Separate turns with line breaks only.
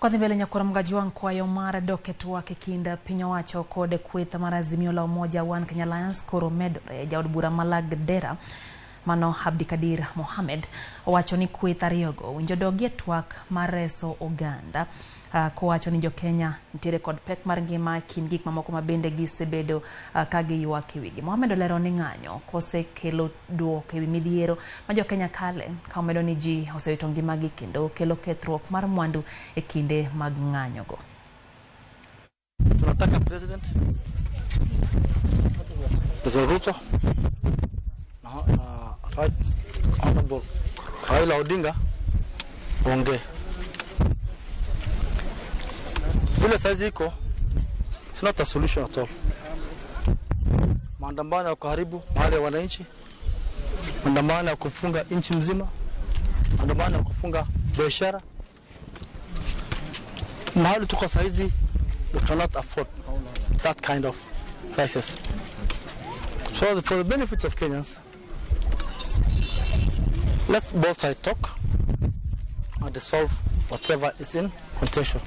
Kwa mbele nyakora mgajwang kwa yomara docket wake kinda pinya wacho kode kwetha marazimio la umoja One Kenya Alliance koro medore jaod bura Malagdera mano Abdikadir Mohamed wacho ni kwetha riogo winjodogie twak mareso Uganda kowacho ni jo Kenya ntiere kod pek mar ngima kin gik mamoko mabende gisebedo kagi ywak wigi. Mohamed olero ni ng'anyo kose kelo duoko ewi midhiero ma jo Kenya kale ka omedo ni ji osewito ngimagi kendo kelo kethruok mar mwandu e kinde mag ng'anyo go.
Tunataka President Ruto na Honorable Raila Odinga ongee. Vile saizi iko, it's not a solution at all. Maandamano ya kuharibu mali ya wananchi, maandamano ya kufunga nchi mzima, maandamano ya kufunga biashara. Mahali tuko saizi, we cannot afford that kind of crisis. So for the benefit of Kenyans, let's both sides talk and solve whatever is in contention.